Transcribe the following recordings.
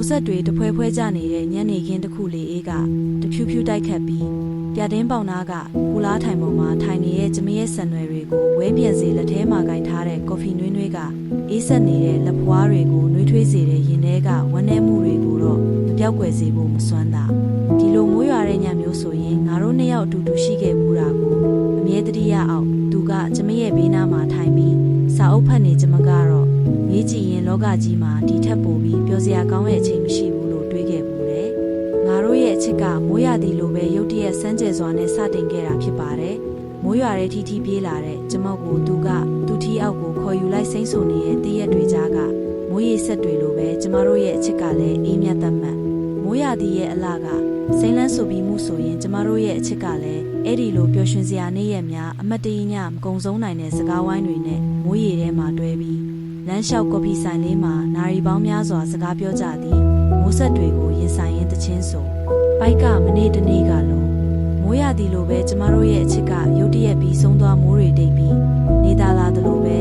မိုးဆက်တွေတဖွဲဖွဲကြနေတဲ့ညနေခင်းတစ်ခုလေးအေးကတဖြူးဖြူးတိုက်ခတ်ပြီးပြတင်းပေါင်နာကကူလားထိုင်ပေါ်မှာထိုင်နေတဲ့ကျမရဲ့ဆန်ရွယ်တွေကိုဝဲပြန်စီလက်ထဲမှာကင်ထားတဲ့ကော်ဖီနွေးနွေးကအေးဆက်နေတဲ့လက်ဖွားတွေကိုနှွေးထွေးစေတဲ့ရင်ထဲကဝမ်းနည်းမှုတွေကိုတော့မပြောက်ကွယ်စေဖို့မစွမ်းတာဒီလိုမိုးရွာတဲ့ညမျိုးဆိုရင်ငါတို့နှစ်ယောက်အတူတူရှိခဲ့မှုတာကိုအမြဲတရရအောင်သူကကျမရဲ့ဘေးနားမှာထိုင်ပြီးစာအုပ်ဖတ်နေကျမကတော့မေးကြည့်ရင်လောကကြီးမှာဒီထက်ပိုပြီးပျော်စရာကောင်းတဲ့အချိန်မရှိဘူးလို့တွေးခဲ့ဘူးလေငါတို့ရဲ့အချစ်ကမိုးရသည်လိုပဲရုတ်တရက်စမ်းကြယ်စွာနဲ့စတင်ခဲ့တာဖြစ်ပါတယ်မိုးရွာတဲ့ထီထီပြေးလာတဲ့ကျမကိုသူကသူထီအောက်ကိုခေါ်ယူလိုက်စိမ့်ဆိုနေတဲ့တရက်တွေကြားကမိုးရေဆက်တွေလိုပဲကျမတို့ရဲ့အချစ်ကလည်းအေးမြတ်တတ်မှတ်မိုးရသည်ရဲ့အလှကစိမ့်လန်းဆိုပြီးမှုဆိုရင်ကျမတို့ရဲ့အချစ်ကလည်းအဲ့ဒီလိုပျော်ရွှင်စရာနေ့ရက်များအမတ်တရညမကုံဆုံးနိုင်တဲ့စကားဝိုင်းတွေနဲ့မိုးရေထဲမှာတွဲပြီးလမ်းလျှောက်ကော်ဖီဆိုင်လေးမှာနာရီပေါင်းများစွာစကားပြောကြသည်မိုးဆက်တွေကိုရင်ဆိုင်ရင်းတချင်းဆိုပိုက်ကမနေ့တနေ့ကလုံးမိုးရသည်လိုပဲကျမတို့ရဲ့အချစ်ကရုတ်တရက်ပြီးဆုံးသွားမိုးတွေတိတ်ပြီးနေသားလာသလိုပဲ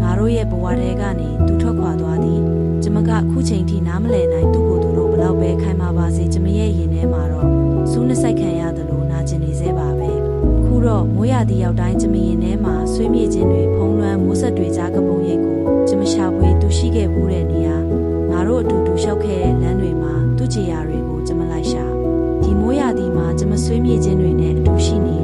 ငါတို့ရဲ့ဘဝထဲကနေသူထွက်ခွာသွားသည်ကျမကခုချိန်ထိနားမလည်နိုင်သူ့ကိုယ်သူတို့ဘလောက်ပဲခိုင်မာပါစေကျမရဲ့ရင်ထဲမှာတော့စူးနှဆိုင်ခံရသလိုနာကျင်နေသေးပါပဲခုတော့မိုးရသည်ရောက်တိုင်းကျမရင်ထဲမှာဆွေးမြေ့ခြင်းတွေဖုံးလွှမ်းမိုးဆက်တွေကြားကပုံရိပ်ကိုကျမရှာဖွေသူရှိခဲ့မှုတဲ့နေရာငါတို့အတူတူလျှောက်ခဲ့တဲ့လမ်းတွေမှာသူ့ခြေရာတွေကိုကျမလိုက်ရှာဒီမိုးရသည်မှာကျမဆွေးမြေ့ခြင်းတွေနဲ့အတူရှိနေ